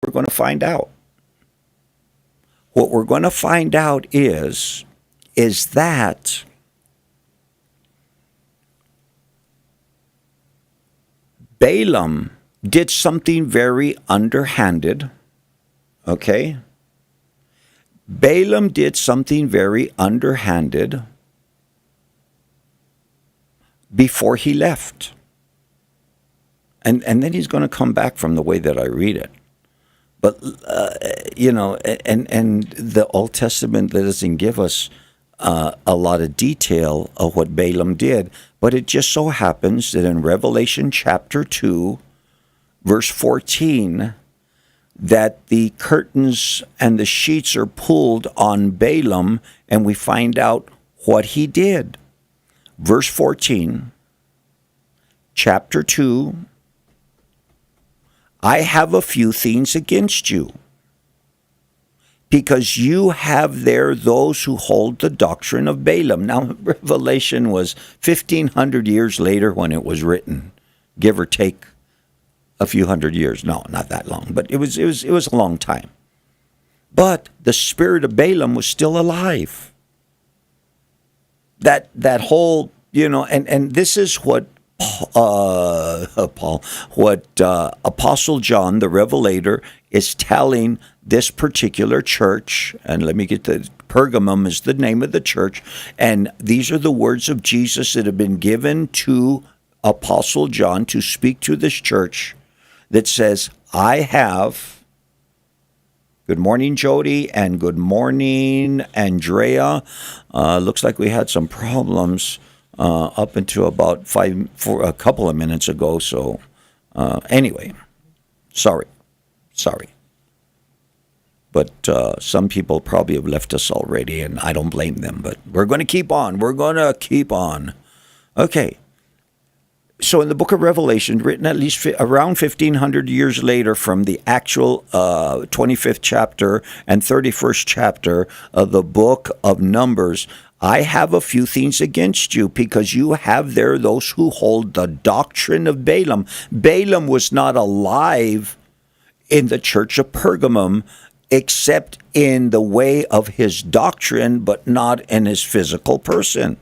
we're going to find out. What we're going to find out is that Balaam did something very underhanded, okay? Balaam did something very underhanded before he left. And then he's going to come back from the way that I read it. But, and the Old Testament doesn't give us a lot of detail of what Balaam did. But it just so happens that in Revelation chapter 2, verse 14, that the curtains and the sheets are pulled on Balaam, and we find out what he did. Verse 14, chapter 2, I have a few things against you, because you have there those who hold the doctrine of Balaam. Now, Revelation was 1,500 years later when it was written, give or take a few hundred years. No, not that long, but it was a long time. But the spirit of Balaam was still alive. That whole, and this is what Apostle John, the Revelator, is telling this particular church. And let me get Pergamum is the name of the church. And these are the words of Jesus that have been given to Apostle John to speak to this church, that says, I have, good morning, Jody, and good morning, Andrea. Looks like we had some problems up until about a couple of minutes ago. So anyway, sorry. But some people probably have left us already, and I don't blame them. But we're going to keep on. Okay. So in the book of Revelation, written at least around 1,500 years later from the actual 25th chapter and 31st chapter of the book of Numbers, I have a few things against you, because you have there those who hold the doctrine of Balaam. Balaam was not alive in the church of Pergamum, except in the way of his doctrine, but not in his physical person.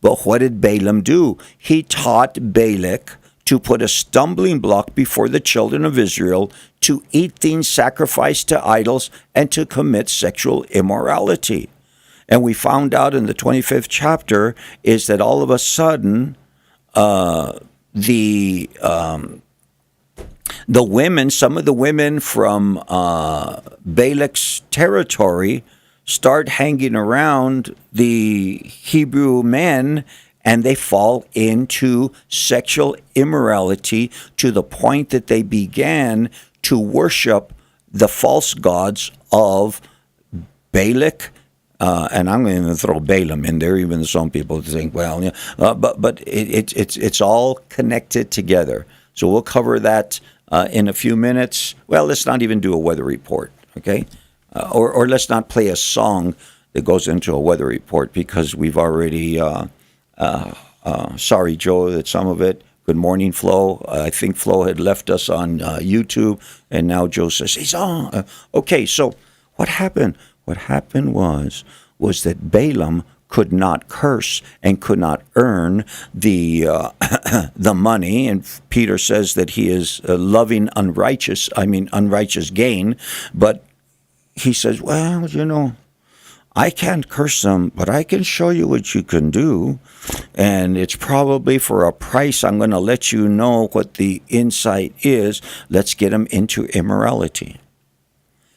But what did Balaam do? He taught Balak to put a stumbling block before the children of Israel, to eat things sacrificed to idols, and to commit sexual immorality. And we found out in the 25th chapter is that all of a sudden the women, some of the women from Balak's territory, start hanging around the Hebrew men, and they fall into sexual immorality to the point that they began to worship the false gods of Balak. And I'm going to throw Balaam in there, even though some people think, well, yeah, but it's all connected together. So we'll cover that in a few minutes. Well, let's not even do a weather report, okay? Or let's not play a song that goes into a weather report, because we've already, sorry, Joe, that some of it. Good morning, Flo. I think Flo had left us on YouTube, and now Joe says he's on. Okay, so what happened? What happened was that Balaam could not curse and could not earn the money. And Peter says that he is loving unrighteous gain. But he says, well, I can't curse them, but I can show you what you can do. And it's probably for a price. I'm going to let you know what the insight is. Let's get them into immorality.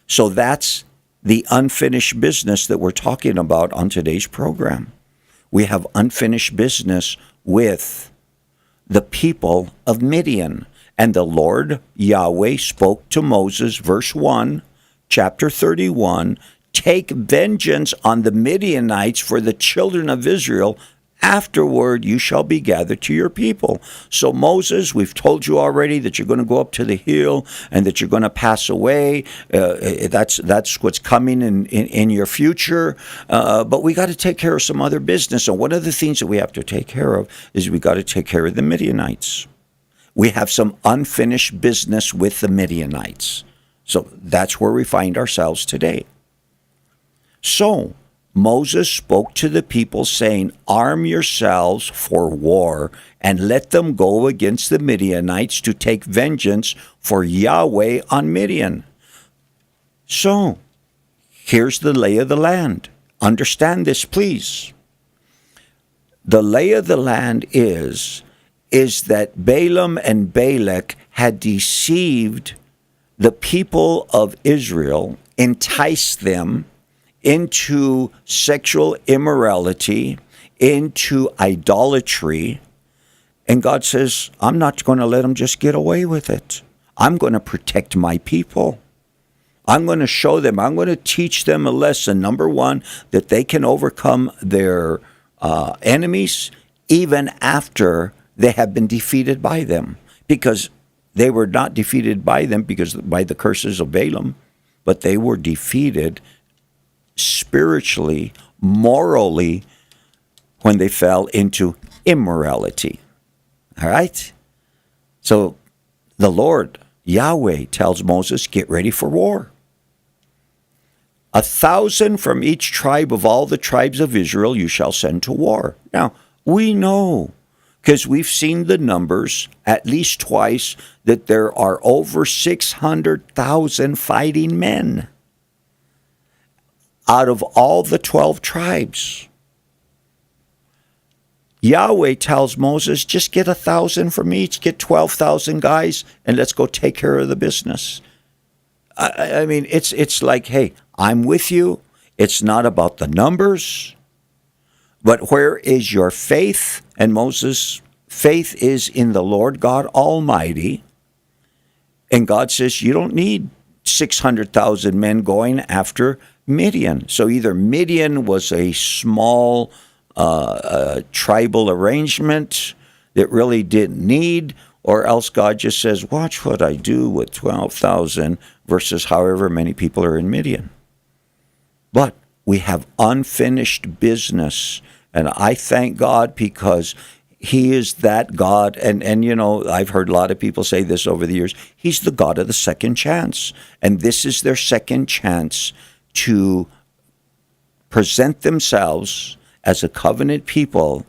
So that's the unfinished business that we're talking about on today's program. We have unfinished business with the people of Midian. And the Lord Yahweh spoke to Moses, verse 1, chapter 31, take vengeance on the Midianites for the children of Israel. Afterward, you shall be gathered to your people. So Moses, we've told you already that you're going to go up to the hill and that you're going to pass away. That's what's coming in your future. But we got to take care of some other business. And one of the things that we have to take care of is we got to take care of the Midianites. We have some unfinished business with the Midianites. So that's where we find ourselves today. So Moses spoke to the people, saying, "Arm yourselves for war, and let them go against the Midianites to take vengeance for Yahweh on Midian." So here's the lay of the land. Understand this, please. The lay of the land is that Balaam and Balak had deceived the people of Israel, enticed them into sexual immorality, into idolatry. And God says, I'm not going to let them just get away with it. I'm going to protect my people. I'm going to show them, I'm going to teach them a lesson. Number one, that they can overcome their enemies even after they have been defeated by them. Because they were not defeated by them by the curses of Balaam, but they were defeated spiritually, morally, when they fell into immorality. All right? So the Lord, Yahweh, tells Moses, get ready for war. 1,000 from each tribe of all the tribes of Israel you shall send to war. Now, we know, because we've seen the numbers at least twice, that there are over 600,000 fighting men out of all the 12 tribes. Yahweh tells Moses, just get 1,000 from each, get 12,000 guys, and let's go take care of the business. I mean, it's like, hey, I'm with you. It's not about the numbers, but where is your faith? And Moses' faith is in the Lord God Almighty. And God says, you don't need 600,000 men going after Midian. So either Midian was a small tribal arrangement that really didn't need, or else God just says, watch what I do with 12,000 versus however many people are in Midian. But we have unfinished business, and I thank God because He is that God, and you know, I've heard a lot of people say this over the years, He's the God of the second chance, and this is their second chance to present themselves as a covenant people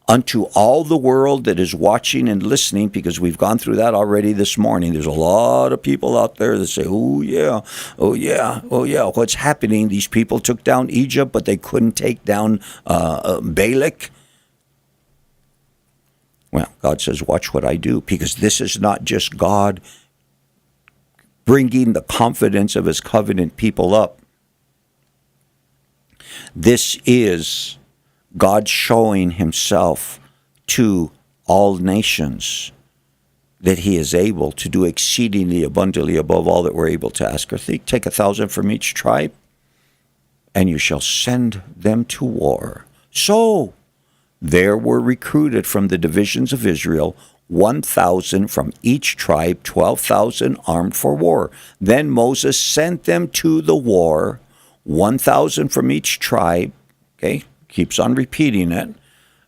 unto all the world that is watching and listening, because we've gone through that already this morning. There's a lot of people out there that say, oh yeah, what's happening? These people took down Egypt, but they couldn't take down Balak. Well, God says, watch what I do, because this is not just God bringing the confidence of His covenant people up. This is God showing Himself to all nations, that He is able to do exceedingly abundantly above all that we're able to ask or think. Take 1,000 from each tribe, and you shall send them to war. So there were recruited from the divisions of Israel 1,000 from each tribe, 12,000 armed for war. Then Moses sent them to the war, 1,000 from each tribe. Okay, keeps on repeating it.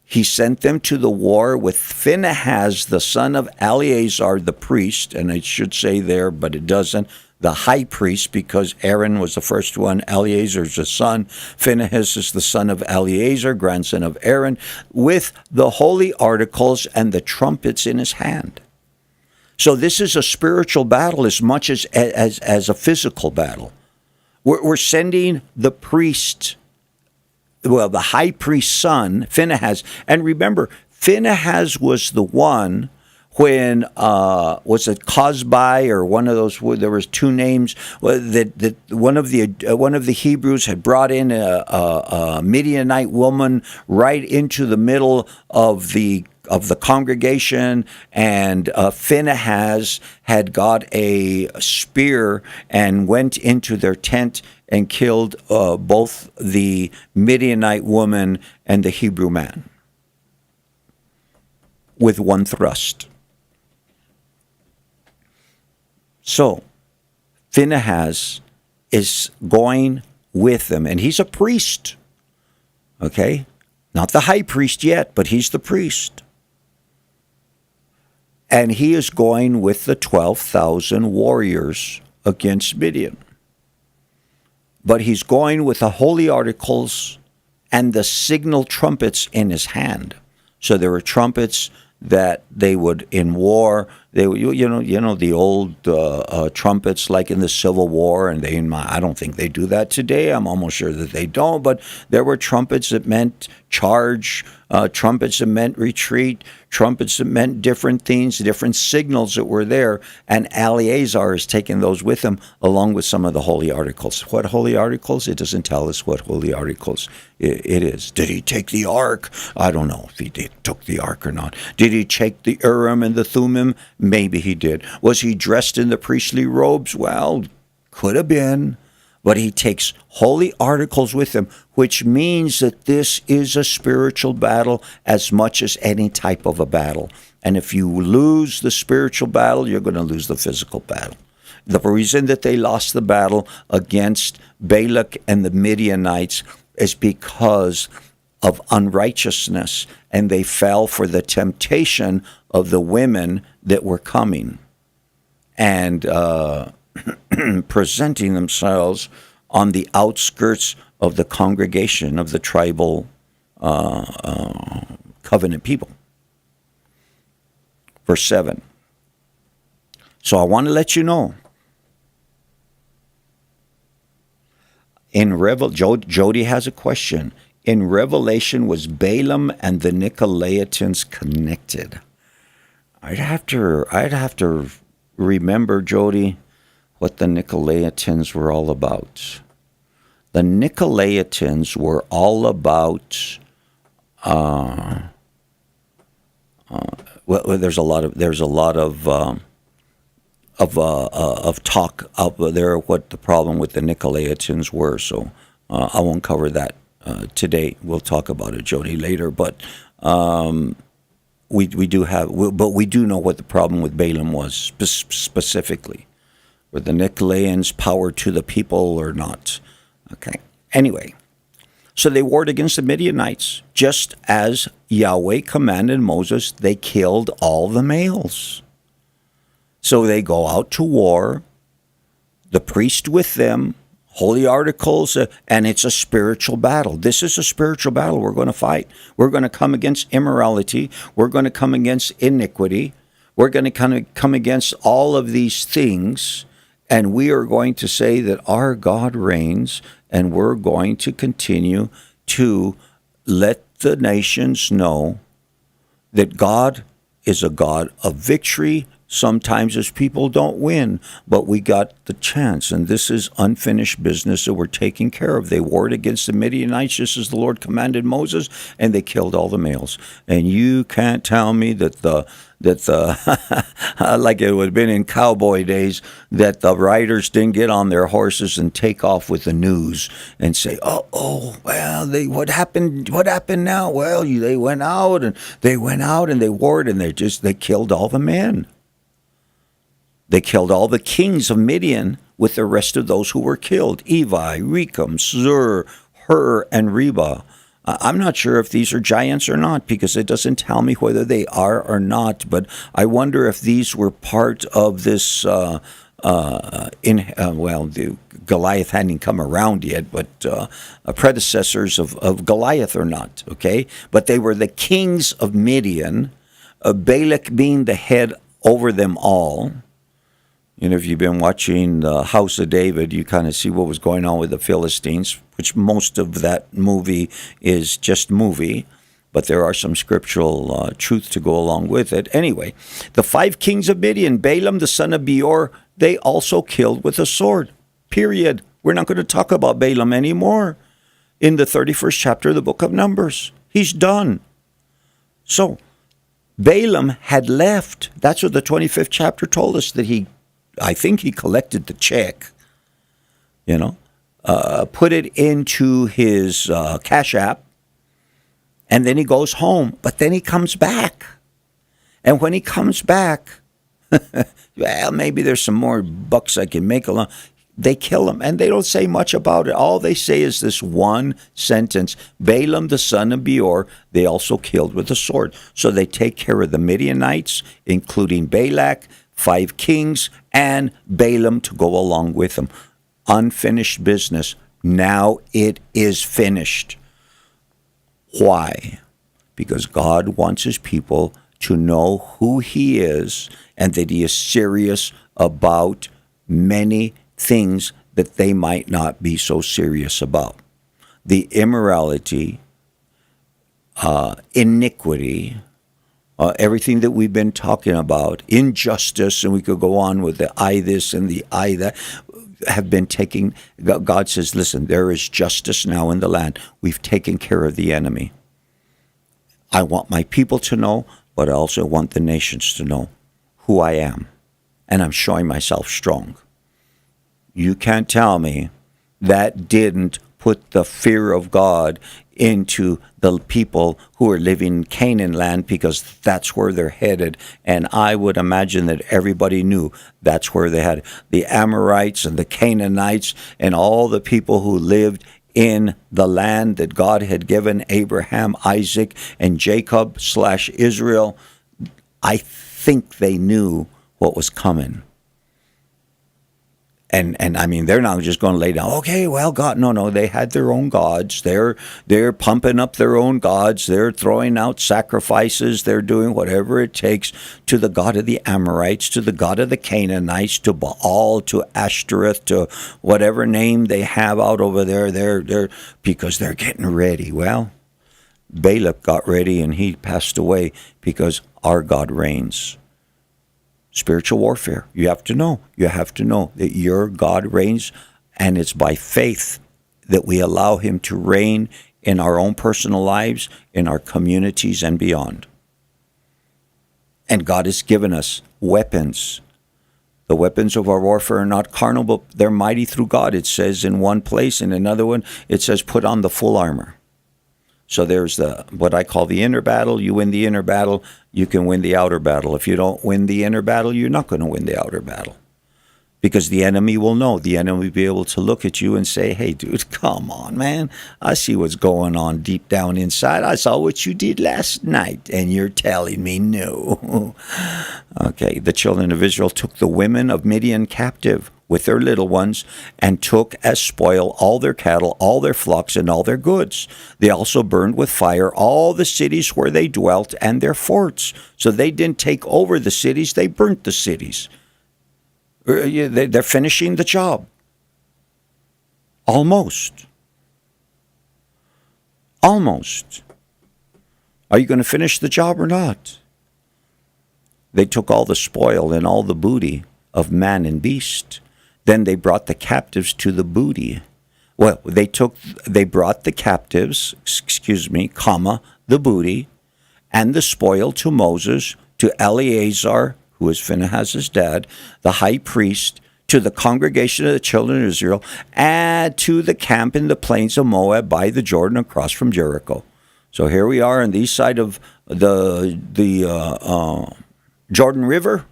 He sent them to the war with Phinehas, the son of Eleazar, the priest, and it should say there, but it doesn't, the high priest, because Aaron was the first one. Eleazar's the son. Phinehas is the son of Eleazar, grandson of Aaron, with the holy articles and the trumpets in his hand. So this is a spiritual battle as much as a physical battle. We're sending the priest, well, the high priest's son, Phinehas. And remember, Phinehas was the one when, was it Cosbi or one of those, there was two names, that one of the Hebrews had brought in a Midianite woman right into the middle of the congregation, and Phinehas had got a spear and went into their tent and killed both the Midianite woman and the Hebrew man with one thrust. So Phinehas is going with them, and he's a priest, okay? Not the high priest yet, but he's the priest. And he is going with the 12,000 warriors against Midian. But he's going with the holy articles and the signal trumpets in his hand. So there were trumpets that they would, in war, they would, the old trumpets like in the Civil War, and I don't think they do that today. I'm almost sure that they don't. But there were trumpets that meant charge, trumpets that meant retreat, trumpets that meant different things, different signals that were there. And Eleazar is taking those with him, along with some of the holy articles. What holy articles? It doesn't tell us what holy articles it is. Did he take the ark? I don't know if he took the ark or not. Did he take the Urim and the Thummim? Maybe he did. Was he dressed in the priestly robes? Well, could have been. But he takes holy articles with him, which means that this is a spiritual battle as much as any type of a battle. And if you lose the spiritual battle, you're going to lose the physical battle. The reason that they lost the battle against Balak and the Midianites is because of unrighteousness, and they fell for the temptation of the women that were coming and presenting themselves on the outskirts of the congregation of the tribal covenant people. Verse 7. So I want to let you know, Jody has a question. In Revelation, was Balaam and the Nicolaitans connected? I'd have to remember, Jody, what the Nicolaitans were all about. The Nicolaitans were all about. There's a lot of talk out there what the problem with the Nicolaitans were. So I won't cover that today. We'll talk about it, Jody, later. But we do know what the problem with Balaam was specifically. Were the Nicolaitans power to the people or not? Okay. Anyway, so they warred against the Midianites. Just as Yahweh commanded Moses, they killed all the males. So they go out to war, the priest with them, holy articles, and it's a spiritual battle. This is a spiritual battle we're going to fight. We're going to come against immorality. We're going to come against iniquity. We're going to come against all of these things, and we are going to say that our God reigns, and we're going to continue to let the nations know that God is a God of victory. Sometimes as people don't win, but we got the chance, and this is unfinished business that we're taking care of. They warred against the Midianites just as the Lord commanded Moses, and they killed all the males. And you can't tell me that the like it would have been in cowboy days, that the riders didn't get on their horses and take off with the news and say, well, what happened now? Well, they went out and they warred, and they killed all the men. They killed all the kings of Midian with the rest of those who were killed: Evi, Rechem, Zur, Hur, and Reba. I'm not sure if these are giants or not, because it doesn't tell me whether they are or not. But I wonder if these were part of this. The Goliath hadn't come around yet, but predecessors of Goliath or not. Okay, but they were the kings of Midian. Balak being the head over them all. If you've been watching the House of David, you kind of see what was going on with the Philistines, which most of that movie is just movie, but there are some scriptural truth to go along with it. Anyway, the 5 kings of Midian, Balaam the son of Beor, they also killed with a sword. Period. We're not going to talk about Balaam anymore in the 31st chapter of the book of Numbers. He's done. So Balaam had left. That's what the 25th chapter told us, that I think he collected the check, put it into his Cash App, and then he goes home. But then he comes back. And when he comes back, well, maybe there's some more bucks I can make along. They kill him, and they don't say much about it. All they say is this one sentence: Balaam the son of Beor, they also killed with a sword. So they take care of the Midianites, including Balak, 5 kings, and Balaam to go along with him. Unfinished business. Now it is finished. Why? Because God wants his people to know who he is and that he is serious about many things that they might not be so serious about. The immorality, iniquity, everything that we've been talking about, injustice, and we could go on with the I this and the I that, have been taking. God says, listen, there is justice now in the land. We've taken care of the enemy. I want my people to know, but I also want the nations to know who I am. And I'm showing myself strong. You can't tell me that didn't put the fear of God into the people who are living in Canaan land, because that's where they're headed. And I would imagine that everybody knew that's where they had the Amorites and the Canaanites and all the people who lived in the land that God had given Abraham, Isaac, and Jacob / Israel. I think they knew what was coming. And I mean, they're not just going to lay down, okay, well, God, no, they had their own gods. They're pumping up their own gods. They're throwing out sacrifices. They're doing whatever it takes to the god of the Amorites, to the god of the Canaanites, to Baal, to Ashtoreth, to whatever name they have out over there. They're because they're getting ready. Well, Balak got ready and he passed away because our God reigns. Spiritual warfare. You have to know that your God reigns, and it's by faith that we allow him to reign in our own personal lives, in our communities, and beyond. And God has given us weapons. The weapons of our warfare are not carnal, but they're mighty through God. It says in one place. In another one, it says put on the full armor. So there's what I call the inner battle. You win the inner battle, you can win the outer battle. If you don't win the inner battle, you're not going to win the outer battle. Because the enemy will know. The enemy will be able to look at you and say, hey, dude, come on, man. I see what's going on deep down inside. I saw what you did last night, and you're telling me no. Okay, the children of Israel took the women of Midian captive with their little ones, and took as spoil all their cattle, all their flocks, and all their goods. They also burned with fire all the cities where they dwelt and their forts. So they didn't take over the cities, they burnt the cities. They're finishing the job. Almost. Almost. Are you going to finish the job or not? They took all the spoil and all the booty of man and beast. Then they brought the captives to the booty. Well, they brought the captives, the booty, and the spoil to Moses, to Eleazar, who is Phinehas' dad, the high priest, to the congregation of the children of Israel, and to the camp in the plains of Moab by the Jordan across from Jericho. So here we are on the east side of the Jordan River.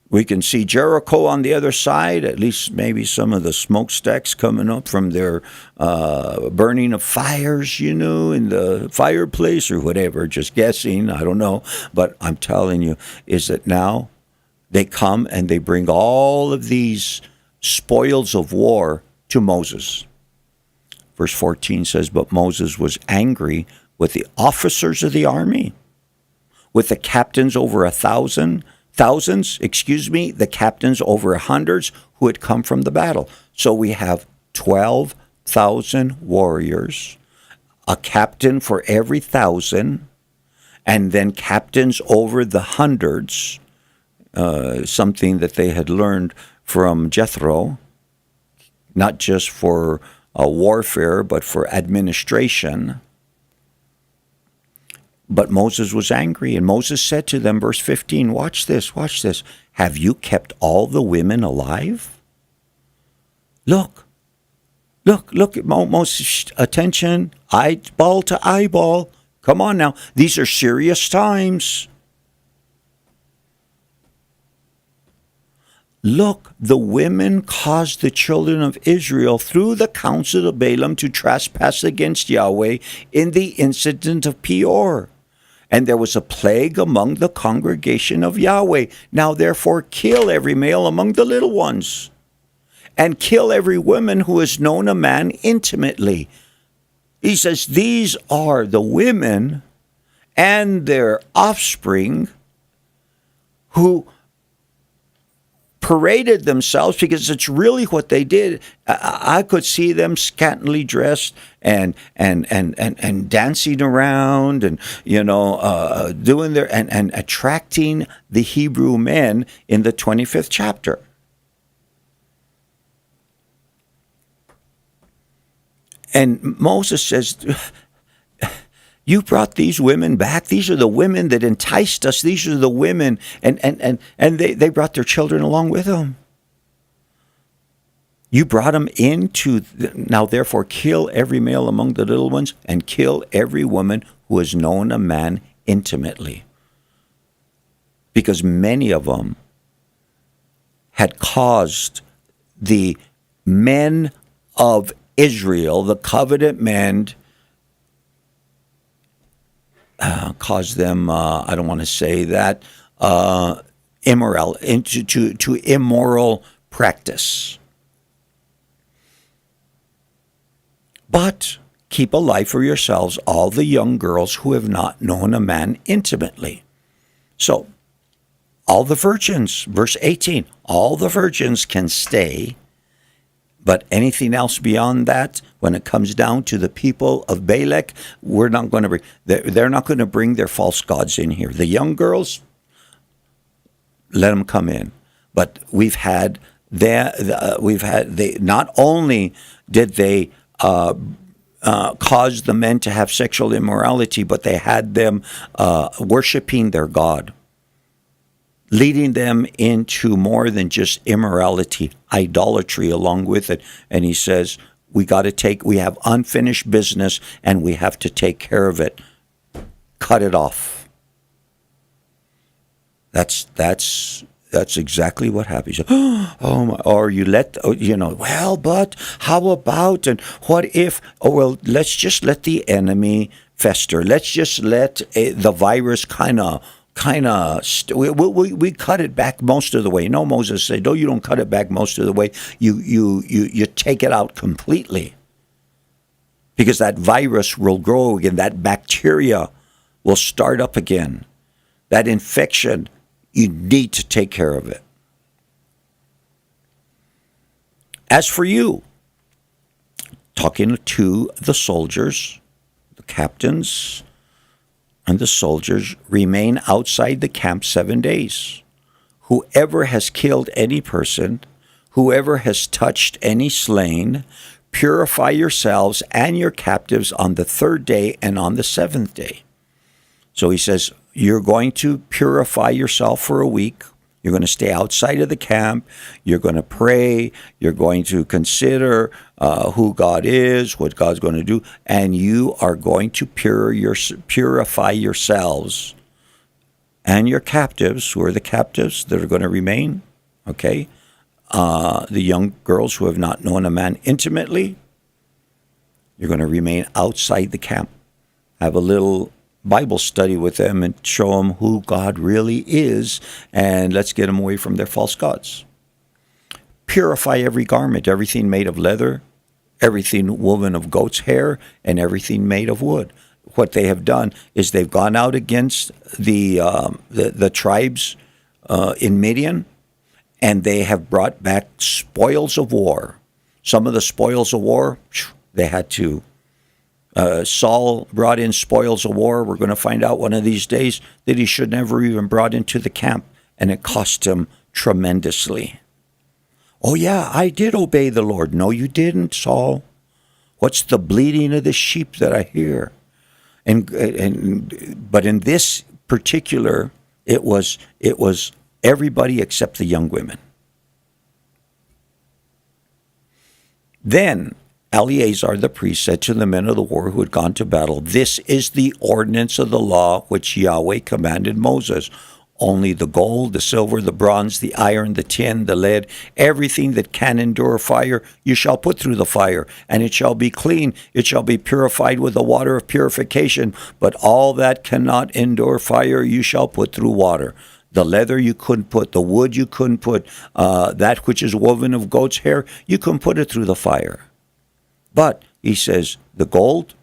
We can see Jericho on the other side, at least maybe some of the smokestacks coming up from their burning of fires, in the fireplace or whatever. Just guessing, I don't know. But I'm telling you, is that now they come and they bring all of these spoils of war to Moses. Verse 14 says, but Moses was angry with the officers of the army, with the captains over the captains over hundreds who had come from the battle. So we have 12,000 warriors, a captain for every 1,000, and then captains over the hundreds, something that they had learned from Jethro, not just for warfare, but for administration. But Moses was angry, and Moses said to them, verse 15, watch this. Have you kept all the women alive? Look at Moses, attention, eyeball to eyeball. Come on now, these are serious times. Look, the women caused the children of Israel through the counsel of Balaam to trespass against Yahweh in the incident of Peor. And there was a plague among the congregation of Yahweh. Now therefore kill every male among the little ones, and kill every woman who has known a man intimately. He says these are the women and their offspring who paraded themselves, because it's really what they did. I could see them scantily dressed and dancing around, and doing their and attracting the Hebrew men in the 25th chapter. And Moses says, you brought these women back. These are the women that enticed us. These are the women. And they brought their children along with them. You brought them into, now therefore kill every male among the little ones, and kill every woman who has known a man intimately. Because many of them had caused the men of Israel, the covenant men, cause them, I don't want to say that, to immoral practice. But keep alive for yourselves all the young girls who have not known a man intimately. So, all the virgins, verse 18, all the virgins can stay, but anything else beyond that, when it comes down to the people of Balak, we're not going to bring. They're not going to bring their false gods in here. The young girls, let them come in. But we've had they not only did they cause the men to have sexual immorality, but they had them worshiping their god, leading them into more than just immorality, idolatry along with it. And he says, we have unfinished business, and we have to take care of it. Cut it off. That's exactly what happens. Oh my! Or you well, but how about, and what if? Oh well, let's just let the enemy fester. Let's just let the virus we cut it back most of the way. No, Moses said, no, you don't cut it back most of the way. You take it out completely, because that virus will grow again. That bacteria will start up again. That infection, you need to take care of it. As for you, talking to the soldiers, the captains, and the soldiers, remain outside the camp 7 days. Whoever has killed any person, whoever has touched any slain, purify yourselves and your captives on the 3rd day and on the 7th day. So he says, you're going to purify yourself for a week. You're going to stay outside of the camp. You're going to pray. You're going to consider who God is, what God's going to do, and you are going to purify yourselves and your captives. Who are the captives that are going to remain? Okay, the young girls who have not known a man intimately. You're going to remain outside the camp. Have a little Bible study with them and show them who God really is, and let's get them away from their false gods. Purify every garment, everything made of leather, everything woven of goat's hair, and everything made of wood. What they have done is they've gone out against the tribes in Midian, and they have brought back spoils of war. Some of the spoils of war, they had to. Saul brought in spoils of war. We're going to find out one of these days that he should never even brought into the camp, and it cost him tremendously. Oh yeah, I did obey the Lord. No, you didn't, Saul. What's the bleating of the sheep that I hear? But in this particular, it was everybody except the young women. Then Eleazar the priest said to the men of the war who had gone to battle, this is the ordinance of the law which Yahweh commanded Moses. Only the gold, the silver, the bronze, the iron, the tin, the lead, everything that can endure fire, you shall put through the fire, and it shall be clean. It shall be purified with the water of purification. But all that cannot endure fire, you shall put through water. The leather you couldn't put, the wood you couldn't put, that which is woven of goat's hair, you couldn't put it through the fire. But, he says, the gold,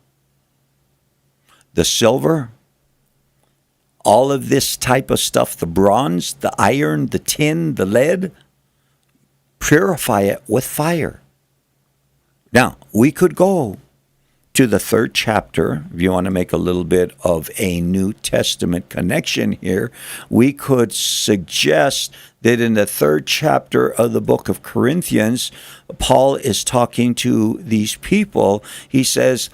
the silver, all of this type of stuff, the bronze, the iron, the tin, the lead, purify it with fire. Now, we could go to the 3rd chapter, if you want to make a little bit of a New Testament connection here. We could suggest that in the 3rd chapter of the book of Corinthians, Paul is talking to these people. He says,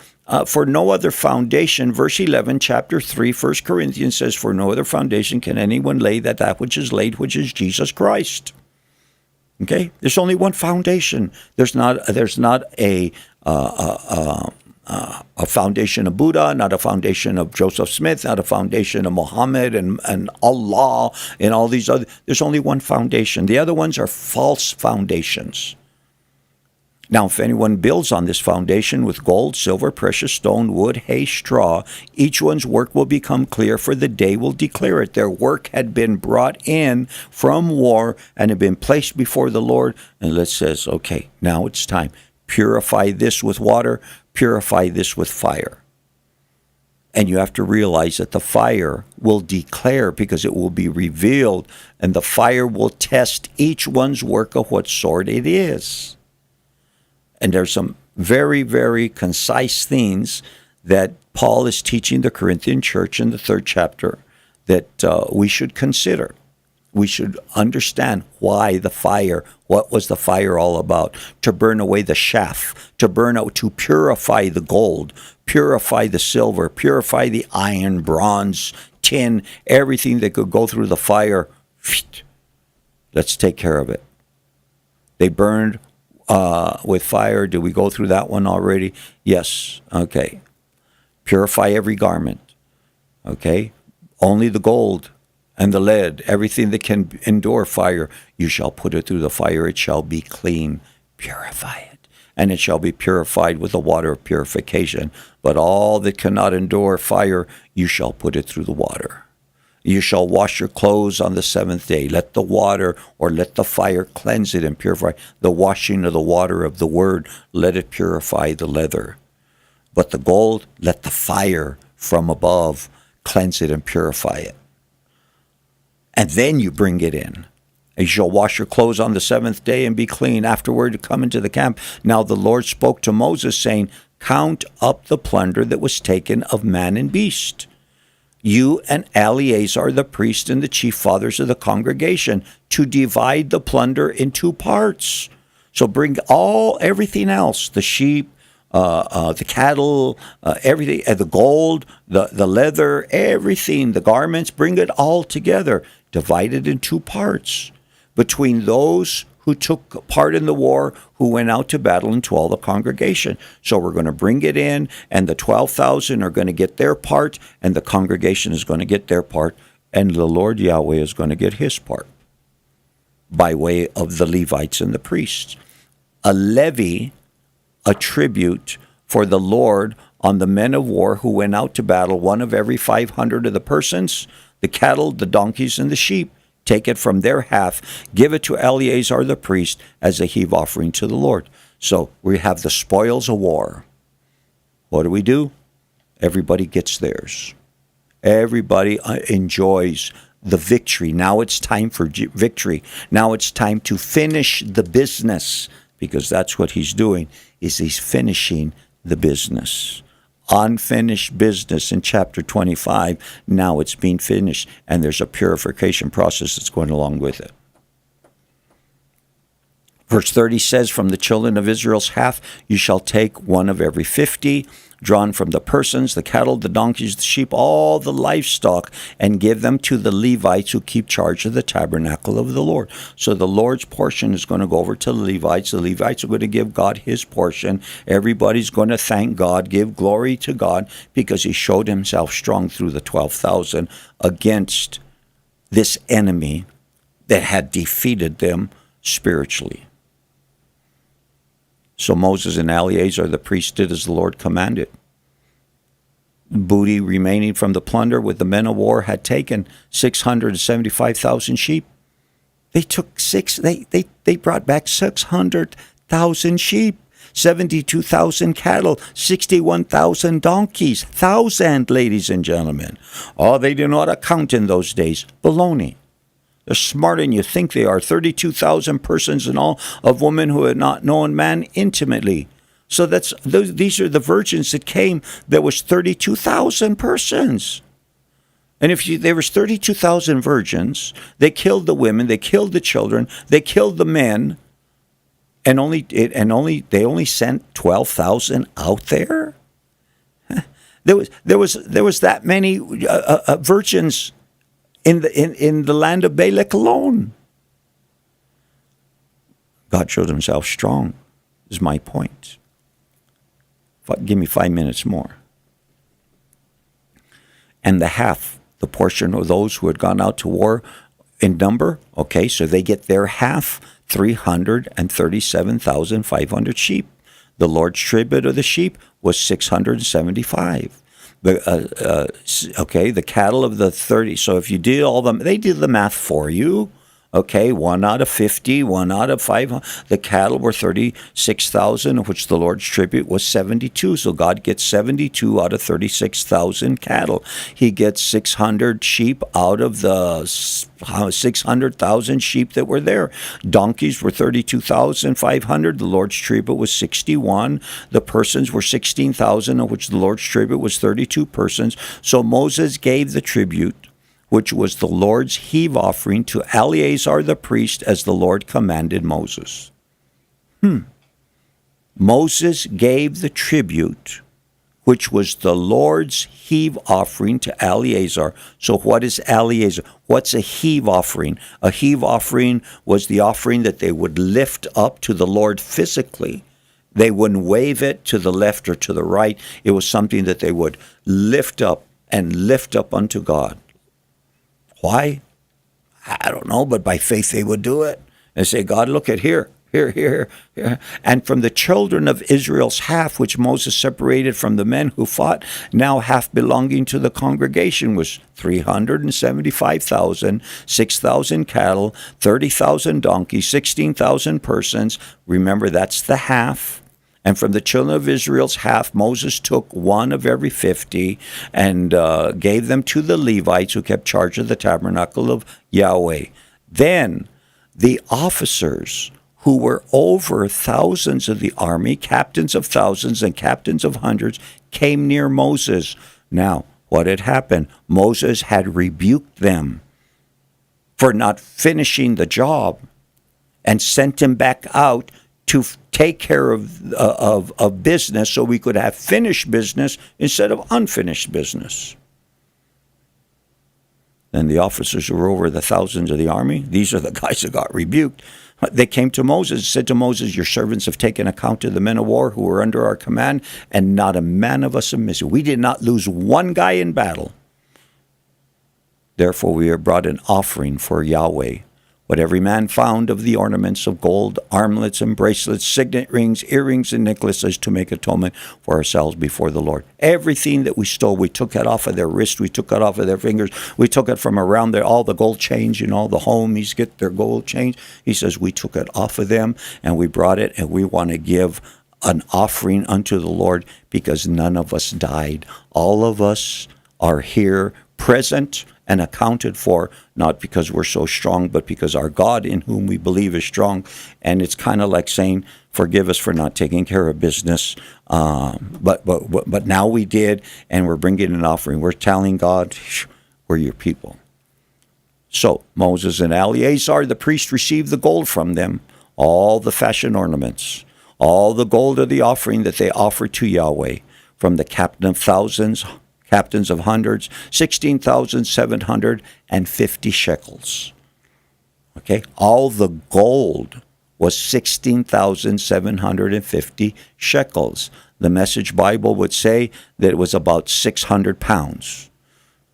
for no other foundation, verse 11, chapter 3, 1 Corinthians says, for no other foundation can anyone lay than that which is laid, which is Jesus Christ. Okay? There's only one foundation. There's not a foundation of Buddha, not a foundation of Joseph Smith, not a foundation of Muhammad and Allah and all these other. There's only one foundation. The other ones are false foundations. Now, if anyone builds on this foundation with gold, silver, precious stone, wood, hay, straw, each one's work will become clear, for the day will declare it. Their work had been brought in from war and had been placed before the Lord. And it says, okay, now it's time. Purify this with water, purify this with fire. And you have to realize that the fire will declare, because it will be revealed, and the fire will test each one's work of what sort it is. And there's some very, very concise things that Paul is teaching the Corinthian church in the 3rd chapter that we should consider. We should understand why the fire, what was the fire all about? To burn away the chaff, to purify the gold, purify the silver, purify the iron, bronze, tin, everything that could go through the fire. Let's take care of it. They burned with fire. Did we go through that one already? Yes. Okay. Purify every garment. Okay. Only the gold and the lead, everything that can endure fire, you shall put it through the fire. It shall be clean. Purify it. And it shall be purified with the water of purification. But all that cannot endure fire, you shall put it through the water. You shall wash your clothes on the 7th day. Let the water or let the fire cleanse it and purify. The washing of the water of the word, let it purify the leather. But the gold, let the fire from above cleanse it and purify it. And then you bring it in. You shall wash your clothes on the 7th day and be clean. Afterward, come into the camp. Now the Lord spoke to Moses, saying, count up the plunder that was taken of man and beast. You and Eleazar the priest and the chief fathers of the congregation, to divide the plunder in 2 parts. So bring everything else, the sheep, the cattle, everything, the gold, the leather, everything, the garments, bring it all together. Divide it in 2 parts between those who took part in the war, who went out to battle, and to all the congregation. So we're going to bring it in, and the 12,000 are going to get their part, and the congregation is going to get their part, and the Lord Yahweh is going to get his part by way of the Levites and the priests. A levy, a tribute for the Lord on the men of war who went out to battle, one of every 500 of the persons, the cattle, the donkeys, and the sheep. Take it from their half, give it to Eleazar the priest as a heave offering to the Lord. So we have the spoils of war. What do? Everybody gets theirs. Everybody enjoys the victory. Now it's time for victory. Now it's time to finish the business, because that's what he's doing, is he's finishing the business. Unfinished business in chapter 25. Now it's being finished, and there's a purification process that's going along with it. Verse 30 says, from the children of Israel's half, you shall take one of every 50, drawn from the persons, the cattle, the donkeys, the sheep, all the livestock, and give them to the Levites who keep charge of the tabernacle of the Lord. So the Lord's portion is going to go over to the Levites. The Levites are going to give God his portion. Everybody's going to thank God, give glory to God, because he showed himself strong through the 12,000 against this enemy that had defeated them spiritually. So Moses and Eleazar the priest did as the Lord commanded. Booty remaining from the plunder with the men of war had taken 675,000 sheep. They brought back 600,000 sheep, 72,000 cattle, 61,000 donkeys, 1,000, ladies and gentlemen. Oh, they did not account in those days. Baloney. They're smarter than you think they are. 32,000 persons in all, of women who had not known man intimately. So these are the virgins that came. There was 32,000 persons. And there was 32,000 virgins, they killed the women, they killed the children, they killed the men, and they only sent 12,000 out there. There was that many virgins in the land of Balak alone. God showed himself strong, is my point. Give me 5 minutes more. And the portion of those who had gone out to war in number, okay, so they get their half, 337,500 sheep. The Lord's tribute of the sheep was 675. The cattle of the 30. So if you did all them, they did the math for you. Okay, 1 out of 50, 1 out of 500. The cattle were 36,000, of which the Lord's tribute was 72. So God gets 72 out of 36,000 cattle. He gets 600 sheep out of the 600,000 sheep that were there. Donkeys were 32,500. The Lord's tribute was 61. The persons were 16,000, of which the Lord's tribute was 32 persons. So Moses gave the tribute, which was the Lord's heave offering, to Eleazar the priest, as the Lord commanded Moses. Moses gave the tribute, which was the Lord's heave offering, to Eleazar. So what is Eleazar? What's a heave offering? A heave offering was the offering that they would lift up to the Lord physically. They wouldn't wave it to the left or to the right. It was something that they would lift up unto God. Why? I don't know, but by faith they would do it. And say, God, look at here. And from the children of Israel's half, which Moses separated from the men who fought, now half belonging to the congregation, was 375,000, 6,000 cattle, 30,000 donkeys, 16,000 persons. Remember, that's the half. And from the children of Israel's half, Moses took 1 of every 50 and gave them to the Levites, who kept charge of the tabernacle of Yahweh. Then the officers who were over thousands of the army, captains of thousands and captains of hundreds, came near Moses. Now, what had happened? Moses had rebuked them for not finishing the job and sent him back out to take care of business, so we could have finished business instead of unfinished business. Then the officers who were over the thousands of the army, these are the guys that got rebuked. They came to Moses, said to Moses, your servants have taken account of the men of war who were under our command, and not a man of us is missing. We did not lose one guy in battle. Therefore we have brought an offering for Yahweh, what every man found of the ornaments of gold, armlets and bracelets, signet rings, earrings and necklaces, to make atonement for ourselves before the Lord. Everything that we stole, we took it off of their wrist, we took it off of their fingers, we took it from around there, all the gold chains, the homies get their gold chains. He says we took it off of them and we brought it, and we want to give an offering unto the Lord, because none of us died. All of us are here present and accounted for, not because we're so strong, but because our God in whom we believe is strong. And it's kind of like saying, forgive us for not taking care of business, but now we did, and we're bringing an offering. We're telling God, we're your people. So Moses and Eleazar the priest received the gold from them, all the fashion ornaments, all the gold of the offering that they offered to Yahweh, from the captain of thousands, captains of hundreds, 16,750 shekels. Okay, all the gold was 16,750 shekels. The Message Bible would say that it was about 600 pounds.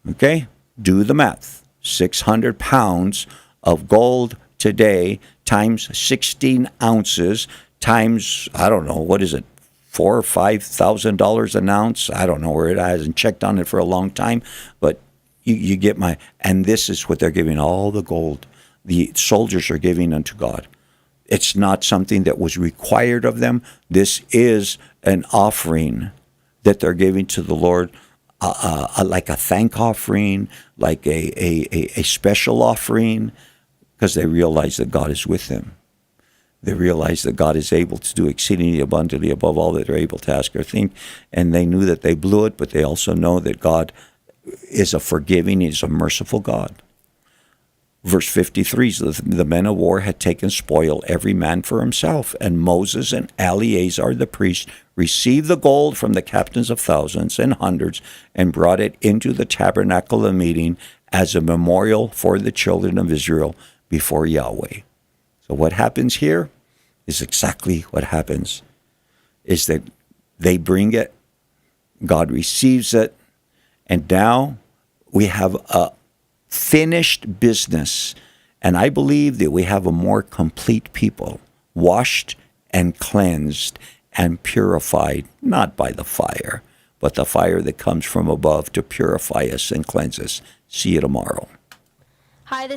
Okay, do the math. 600 pounds of gold today times 16 ounces times, I don't know, what is it, $4,000 or $5,000 an ounce? I don't know where it is. I haven't checked on it for a long time, but you get my, and this is what they're giving, all the gold the soldiers are giving unto God. It's not something that was required of them. This is an offering that they're giving to the Lord, like a thank offering, like a special offering, because they realize that God is with them. They realize that God is able to do exceedingly abundantly above all that they're able to ask or think. And they knew that they blew it, but they also know that God is a forgiving, He's a merciful God. Verse 53, the men of war had taken spoil, every man for himself. And Moses and Eleazar the priest received the gold from the captains of thousands and hundreds and brought it into the tabernacle of meeting as a memorial for the children of Israel before Yahweh. So what happens here is exactly what happens, is that they bring it, God receives it, and now we have a finished business. And I believe that we have a more complete people, washed and cleansed and purified, not by the fire, but the fire that comes from above to purify us and cleanse us. See you tomorrow. Hi, this